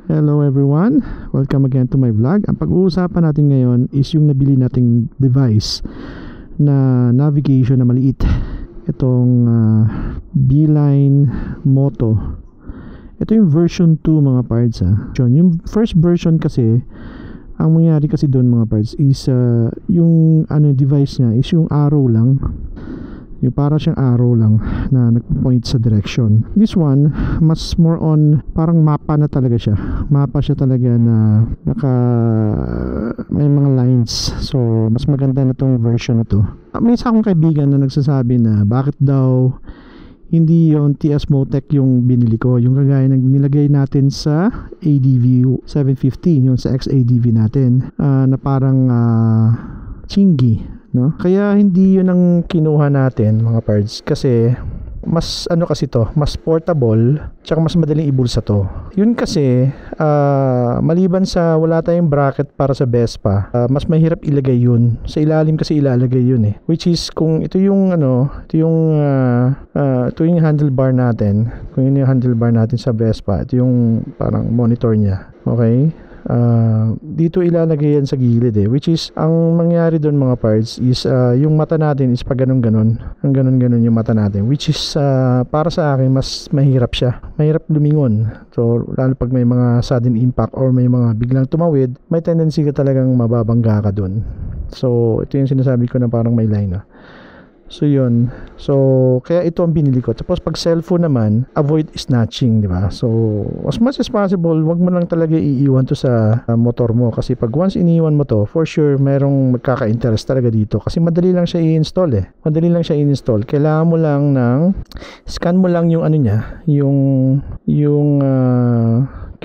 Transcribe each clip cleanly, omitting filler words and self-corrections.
Hello everyone, welcome again to my vlog. Ang pag-uusapan natin ngayon is yung nabili nating device na navigation na maliit. Itong Beeline Moto. Ito yung version 2 mga parts Yung first version kasi, ang mangyari kasi doon mga parts is yung device niya is yung arrow lang. Yung para siyang arrow lang na nagpo-point sa direction. This one, mas more on parang mapa na talaga siya. Mapa siya talaga na may mga lines. So, mas maganda na tong version na to. May isa akong kaibigan na nagsasabi na bakit daw hindi yung TS Motec yung binili ko. Yung kagaya ng nilagay natin sa ADV 750, yung sa XADV natin. Na parang Chingy. No? Kaya hindi yun ang kinuha natin mga parts kasi mas mas portable tsaka mas madaling ibulsa to. Yun kasi maliban sa wala tayong bracket para sa Vespa, mas mahirap ilagay yun. Sa ilalim kasi ilalagay yun which is kung ito yung handlebar natin. Kung yun yung handlebar natin sa Vespa, ito yung parang monitor niya. Okay? Dito ilalagay yan sa gilid which is ang mangyari doon mga parts is yung mata natin is pag ganun-ganon ang ganun-ganon yung mata natin, which is para sa akin mas mahirap siya, mahirap lumingon. So lalo pag may mga sudden impact or may mga biglang tumawid, may tendency ka talagang mababangga ka doon. So ito yung sinasabi ko na parang may line So yun. So kaya ito ang binili ko. Tapos pag cellphone naman, avoid snatching, di ba? So as much as possible, wag mo lang talaga iiwan to sa motor mo kasi pag once iniwan mo to, for sure merong magkaka-interest talaga dito kasi madali lang siya i-install Madali lang siya i-install. Kailangan mo lang scan mo lang yung niya, yung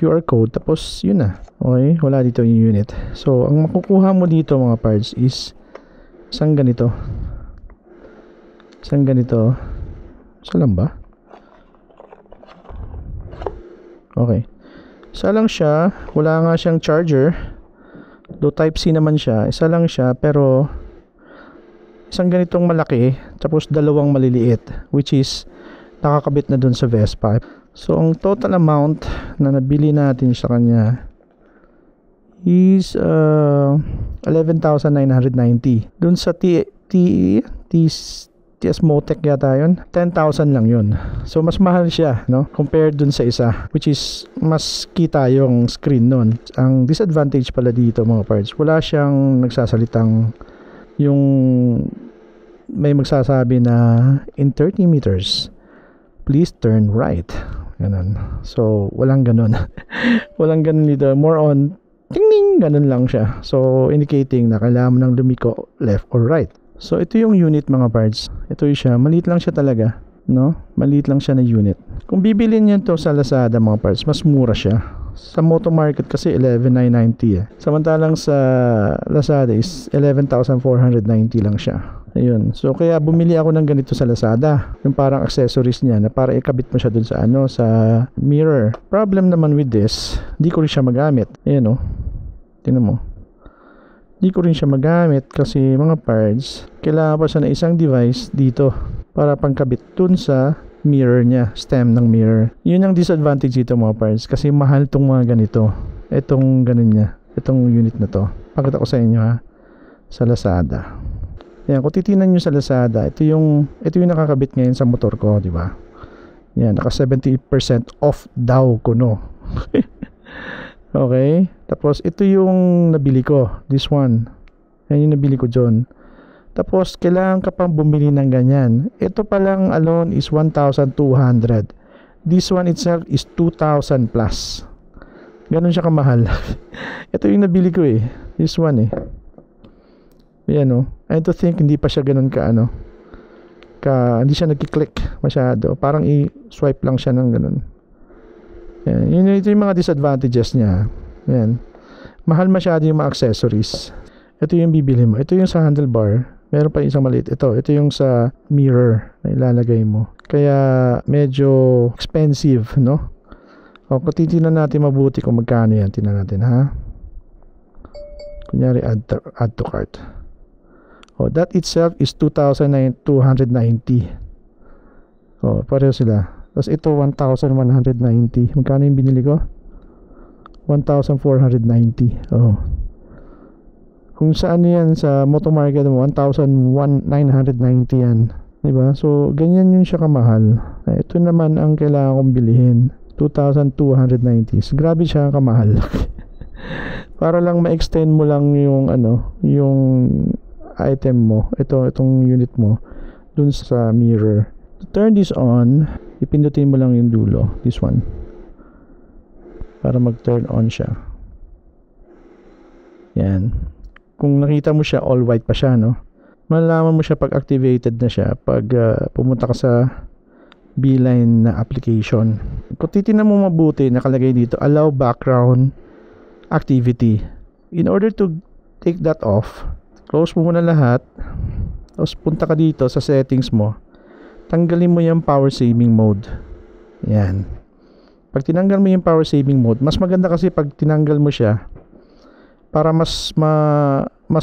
QR code, tapos yun na. Okay? Wala dito yung unit. So ang makukuha mo dito mga parts is isang ganito. Isa lang ba? Okay. Isa lang siya. Wala nga siyang charger. Do type C naman siya. Isa lang siya pero isang ganitong malaki tapos dalawang maliliit, which is nakakabit na dun sa Vespa. So ang total amount na nabili natin sa kanya is 11,990. Dun sa TS Motec yata yun, 10,000 lang yun. So mas mahal siya compared dun sa isa, which is mas kita yung screen nun. Ang disadvantage pala dito mga parts, wala siyang nagsasalitang yung may magsasabi na in 30 meters please turn right, ganun. So walang ganun. Walang ganun dito, more on ting ting, ganun lang siya. So indicating na kailangan mo nang lumiko left or right. So ito yung unit mga parts. Ito siya, maliit lang siya talaga, maliit lang siya na unit. Kung bibilin niyo to sa Lazada mga parts, mas mura siya. Sa Moto Market kasi 11,990 Samantalang sa Lazada is 11,490 lang siya. Ayun. So kaya bumili ako ng ganito sa Lazada, yung parang accessories niya na para ikabit mo siya dun sa sa mirror. Problem naman with this, di ko rin siya magamit. Ayan tingnan mo. Di ko rin siya magamit kasi mga parts, kailangan pa siya na isang device dito para pangkabit dun sa mirror niya, stem ng mirror. Yun ang disadvantage dito mga parts kasi mahal tong mga ganito. Itong ganun niya, itong unit na to. Pakita ko sa inyo sa Lazada. Yan, kung titingnan nyo sa Lazada, ito yung nakakabit ngayon sa motor ko, di ba? Yan, naka 70% off daw kuno. Okay, tapos ito yung nabili ko, this one. Yan yung nabili ko dyan. Tapos kailangan ka pang bumili ng ganyan. Ito pa lang alone is 1,200. This one itself is 2,000 plus. Ganun siya kamahal. Ito yung nabili ko this one Yan I to think hindi pa siya ganun hindi siya nagki-click masyado. Parang i-swipe lang siya ng ganun. Yan, ito yung mga disadvantages niya. Yan. Mahal masyado yung mga accessories. Ito yung bibili mo. Ito yung sa handlebar. Meron pa isang maliit. Ito yung sa mirror na ilalagay mo. Kaya medyo expensive, O, kung titignan natin mabuti kung magkano yan. Tingnan natin, Kunyari, add to cart. Oh, that itself is 2,290. Oh, pareho sila. Tapos ito 1,190. Magkano yung binili ko? 1,490. Oh. Kung saan yan sa Moto Market mo, 1,990 yan. Diba? So, ganyan yun siya kamahal. Ito naman ang kailangan kong bilhin. 2,290. So, grabe siya kamahal. Para lang ma-extend mo lang yung yung item mo. Itong unit mo dun sa mirror. To turn this on, ipindutin mo lang yung dulo. This one. Para mag-turn on siya. Yan. Kung nakita mo siya, all white pa siya, no? Malalaman mo siya pag activated na siya, pag pumunta ka sa Beeline na application. Kung titignan mo mabuti, nakalagay dito, allow background activity. In order to take that off, close mo muna lahat, tapos punta ka dito sa settings mo, tanggalin mo yung power saving mode. Yan. Pag tinanggal mo yung power saving mode, mas maganda kasi pag tinanggal mo siya, para mas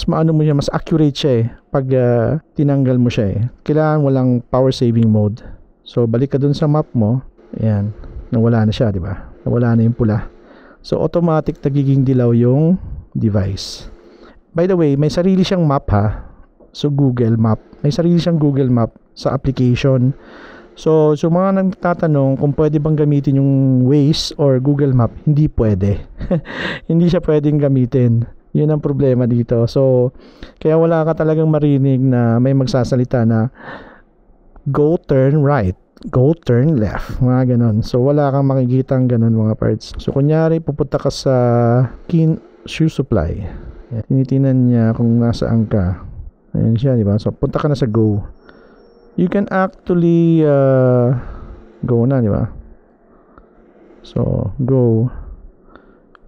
maano mo siya, mas accurate siya pag tinanggal mo siya Kailangan walang power saving mode. So balik ka dun sa map mo, ayan, nawala na siya, di ba? Nawala na yung pula. So automatic nagiging dilaw yung device. By the way, may sarili siyang map ha. So Google Map. May sarili siyang Google Map sa application. So mga nagtatanong kung pwede bang gamitin yung Waze or Google Map, hindi pwede. Hindi siya pwedeng gamitin. Yun ang problema dito. So kaya wala ka talagang marinig na may magsasalita na go turn right, go turn left, mga ganon. So wala kang makikitang ganon mga parts. So kunyari pupunta ka sa Kin Shoe Supply. Tinitingnan niya kung nasaan ka. Ayan siya, di ba? So punta ka na sa go. You can actually go na, di ba? So, go.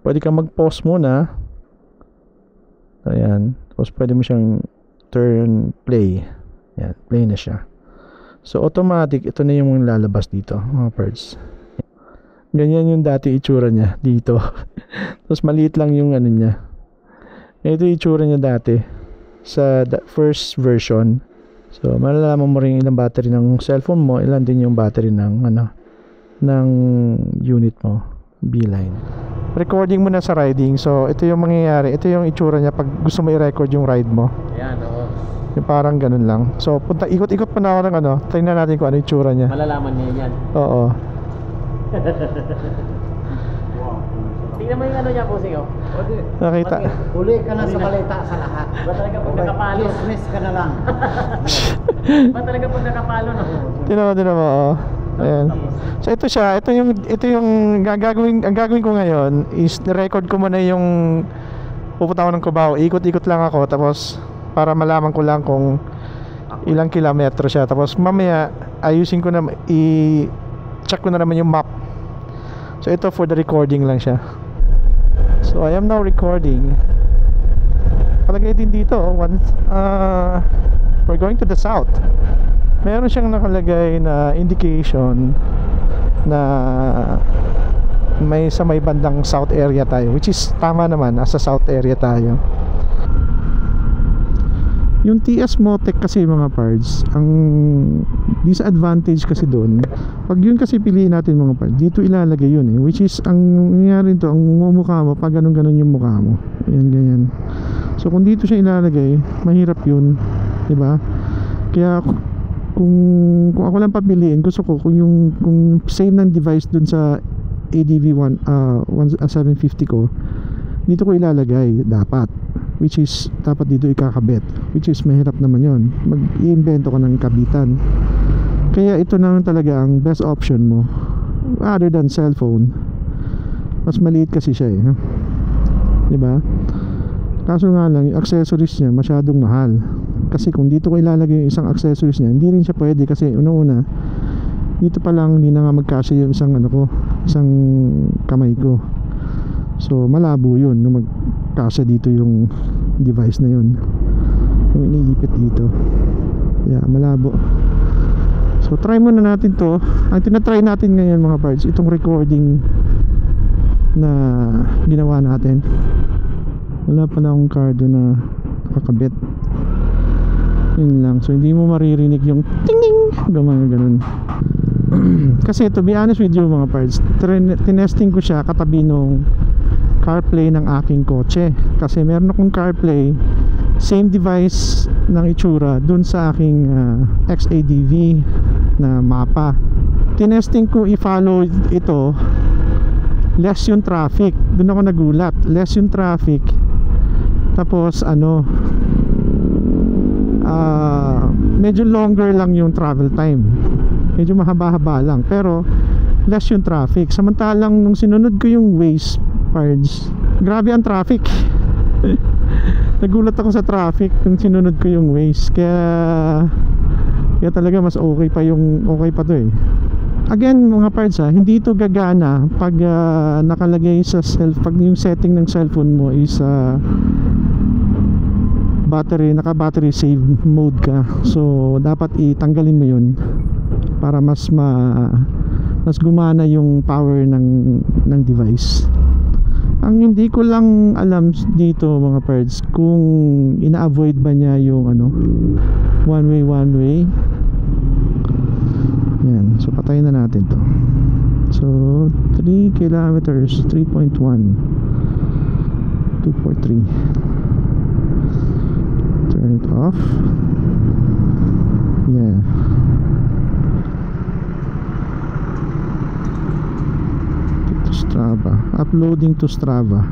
Pwede kang mag-pause muna. Ayan. Tapos pwede mo siyang turn play. Ayan, play na siya. So, automatic, ito na yung lalabas dito, mga parts. Ganyan yung dati itsura niya dito. Tapos maliit lang yung ano niya. Ito yung itsura niya dati sa first version. So, malalaman mo rin ilang battery ng cellphone mo, ilan din yung battery ng ng unit mo, Beeline. Recording mo na sa riding. So, ito yung mangyayari. Ito yung itsura niya pag gusto mo i-record yung ride mo. Ayan, oo. Yung parang ganun lang. So, punta, ikot-ikot pa na ako ng tingnan natin kung ano yung itsura niya. Malalaman niya yan. Oo. Tingnan mo yung ano niya, Pusing, oh. Nakita. Huli ka na sa balita sa lahat. Ba talaga pag nakapalo? Business ka na lang. Ba talaga pag nakapalo, no? Tinan mo, oh. Ayan. So ito siya, ito yung ang gagawin ko ngayon is record ko muna yung pupunta ako ng Cubao. Ikot-ikot lang ako tapos para malaman ko lang kung ilang kilometro siya. Tapos mamaya ayusin ko na i-check ko na naman yung map. So ito for the recording lang siya. So I am now recording. Palagay din dito, we're going to the south. Meron siyang nakalagay na indication na may bandang south area tayo, which is tama naman, nasa south area tayo. Yung TS Motec kasi mga parts, ang disadvantage kasi doon, pag yun kasi piliin natin mga parts, dito ilalagay yun which is ang nangyayari to, ang mumukha mo pag ganun yung mukha mo, ayan ganyan. So kung dito siya ilalagay, mahirap yun, diba? Kaya kung ako lang papiliin, gusto ko kung same ng device dun sa ADV 750 ko, dito ko ilalagay dapat, which is dapat dito ikakabit, which is mahirap naman yon, mag-iimbento ko ng kabitan. Kaya ito na talaga ang best option mo other than cellphone. Mas maliit kasi siya diba? Kaso nga lang yung accessories niya masyadong mahal. Kasi kung dito ko ilalagay yung isang accessories niya, hindi rin siya pwede kasi una dito pa lang hindi na nga magkasya yung isang kamay ko. So malabo yun nung magkasya dito yung device na yun, yung iniipit dito. Yeah, malabo. So try muna natin to. Ang tinatry natin ngayon mga parts, itong recording na ginawa natin. Wala pa na akong cardo na kakabit. Yun lang. So hindi mo maririnig yung ting-ting, ganun. Kasi to be honest with you mga parts, tinesting ko siya katabi nung CarPlay ng aking kotse, kasi meron akong CarPlay, same device ng itsura dun sa aking XADV na mapa. Tinesting ko i-follow ito, less yung traffic. Dun ako nagulat, less yung traffic. Tapos medyo longer lang yung travel time, medyo mahaba-haba lang, pero less yung traffic. Samantalang nung sinunod ko yung Waze, parts, grabe ang traffic. Nagulat ako sa traffic nung sinunod ko yung Waze. Kaya talaga mas okay pa to eh. Again mga parts, hindi ito gagana pag nakalagay sa pag yung setting ng cellphone mo is naka-battery save mode ka. So dapat itanggalin mo yun para mas gumana yung power ng device. Ang hindi ko lang alam dito mga parts, kung ina-avoid ba niya yung one way. Yan, so patayin na natin to. So 3 kilometers, 3.1 243. Turn it off. Yeah. To Strava. Uploading to Strava.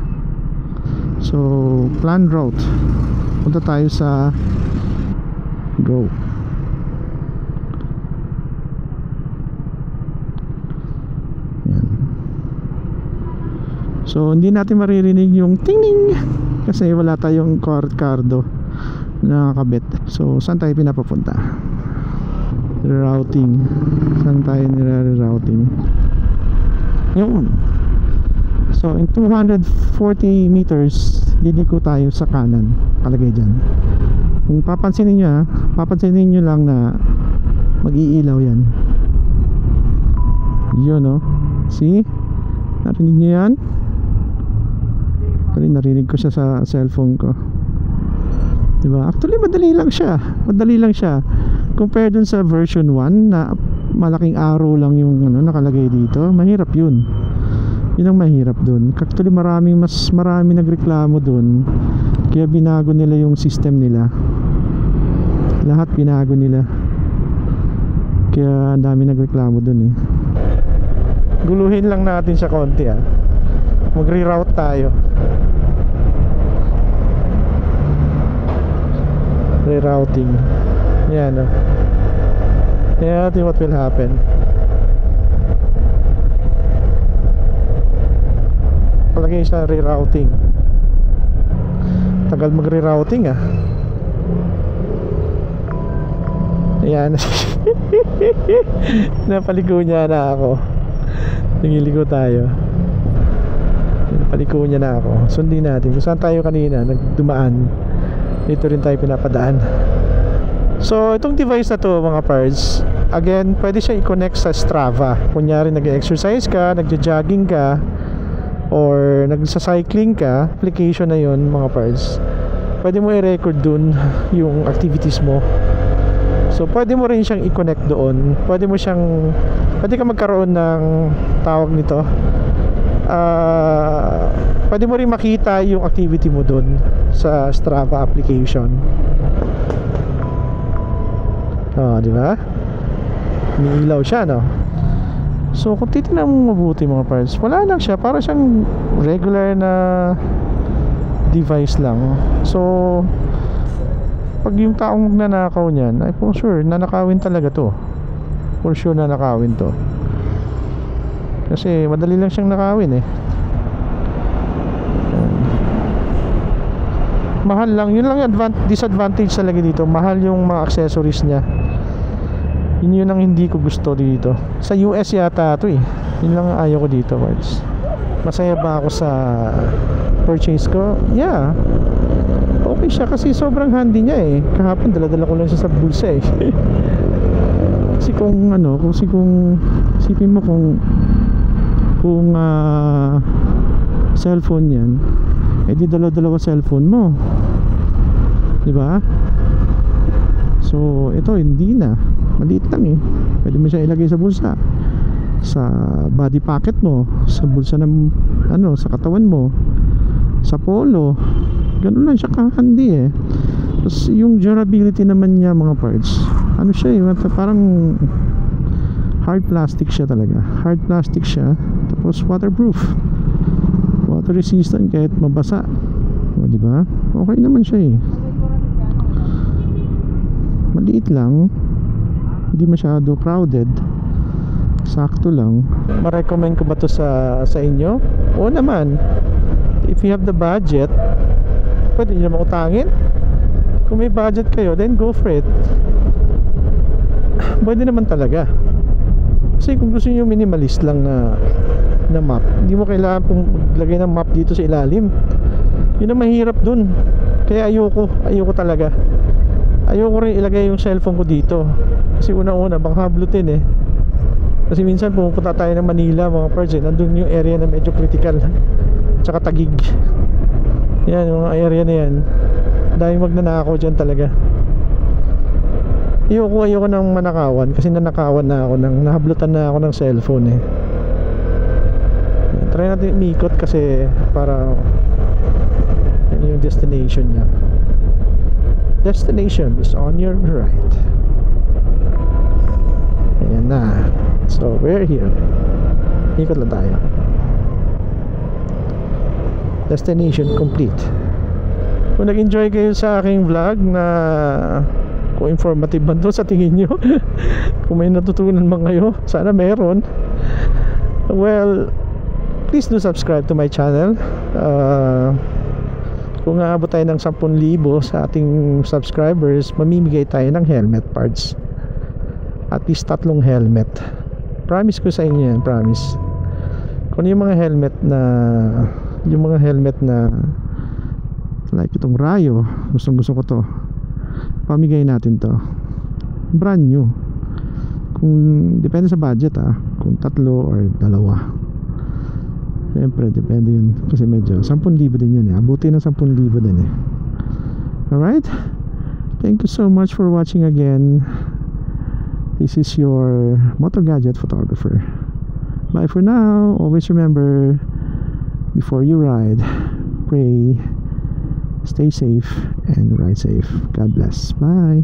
So plan route. Punta tayo sa Go. Yan. So hindi natin maririnig yung ting-ting kasi wala tayong cardo nakakabit. So saan tayo pinapapunta? Routing. Saan tayo nire-routing? Yun. So in 240 meters liliko tayo sa kanan, palagay dyan. Kung papansinin nyo lang na mag-iilaw yan. Yun see? Narinig nyo yan? Narinig ko siya sa cellphone ko. Diba? Actually madali lang siya compare dun sa version 1 na malaking arrow lang yung nakalagay dito. Mahirap yun ang mahirap dun. Actually marami nagreklamo dun, kaya binago nila yung system nila. Lahat binago nila, kaya ang dami nagreklamo dun eh. Guluhin lang natin siya konti magre-route tayo. Rerouting. Yan Yan natin what will happen. Palagay sa rerouting. Tagal mag-rerouting Ayan. Napaliko niya na ako. Nangiliko tayo. Napaliko niya na ako. Sundin natin kung saan tayo kanina nagdumaan. Dito rin tayo pinapadaan. So itong device na to mga parts, again pwede siya i-connect sa Strava. Kunyari nag-exercise ka, nagja-jogging ka, or nagsa-cycling ka, application na yon mga parts. Pwede mo i-record dun yung activities mo. So pwede mo rin siyang i-connect doon. Pwede ka magkaroon ng tawag nito, pwede mo rin makita yung activity mo doon sa Strava application. Di ba? Umiilaw siya, no? So kung titignan mo mabuti mga parts, wala lang siya, para siyang regular na device lang. So pag yung taong magnanakaw niyan, ay for sure nanakawin talaga to. For sure nanakawin to. Kasi madali lang siyang nakawin Mahal lang, yun lang yung disadvantage talaga dito. Mahal yung mga accessories niya. Yun ang hindi ko gusto dito. Sa US yata ito Yun lang ang ayaw ko dito, parts. Masaya ba ako sa purchase ko? Yeah, okay siya kasi sobrang handy niya Kahapon dala-dala ko lang siya sa bulsa Kasi kung isipin mo kung cellphone yan, di dalawa cellphone mo, di ba? So ito hindi na, maliit lang pwede mo siya ilagay sa bulsa, sa body pocket mo, sa bulsa ng ano, sa katawan mo, sa polo. Ganun lang siya kahandi eh. Tapos yung durability naman niya mga parts, ano siya eh, parang hard plastic siya talaga. Hard plastic siya. Tapos waterproof, water resistant kahit mabasa. O diba? Okay naman siya eh. Maliit lang, hindi masyado crowded, sakto lang. Ma-recommend ko ba to sa inyo? Oo naman. If you have the budget, pwede nyo naman utangin. Kung may budget kayo, then go for it. Pwede naman talaga. Kasi kung gusto nyo minimalist lang na map, hindi mo kailangan pong lagay ng map dito sa ilalim. Yun ang mahirap dun. Kaya ayoko talaga. Ayoko rin ilagay yung cellphone ko dito. Kasi una-una baka hablutin eh. Kasi minsan pumunta tayo ng Manila mga parts eh, nandun yung area na medyo critical, tsaka Taguig. Yan, yung mga area na yan, dahil magnanakaw dyan talaga. Ayoko ng manakawan. Kasi nanakawan na ako, nahablutan na ako ng cellphone eh. Try natin umikot kasi para yan yung destination niya. Destination is on your right. Ayan na. So we're here. Ikot lang tayo. Destination complete. Kung nag-enjoy kayo sa aking vlog na kung informative ba ito sa tingin nyo, kung may natutunan man kayo, sana meron. Well, please do subscribe to my channel. Kung aabot tayo ng 10,000 sa ating subscribers, mamimigay tayo ng helmet parts. At least 3 helmet. Promise ko sa inyo yan, promise. Kung yung mga helmet na like itong Rayo, gustong gusto ko to, pamigay natin to, brand new. Kung depende sa budget kung 3 or 2, siyempre depende yun, kasi medyo 10,000 din yun abuti ng 10,000 din Alright, thank you so much for watching again. This is your Moto Gadget photographer. Bye for now. Always remember, before you ride, pray, stay safe, and ride safe. God bless. Bye.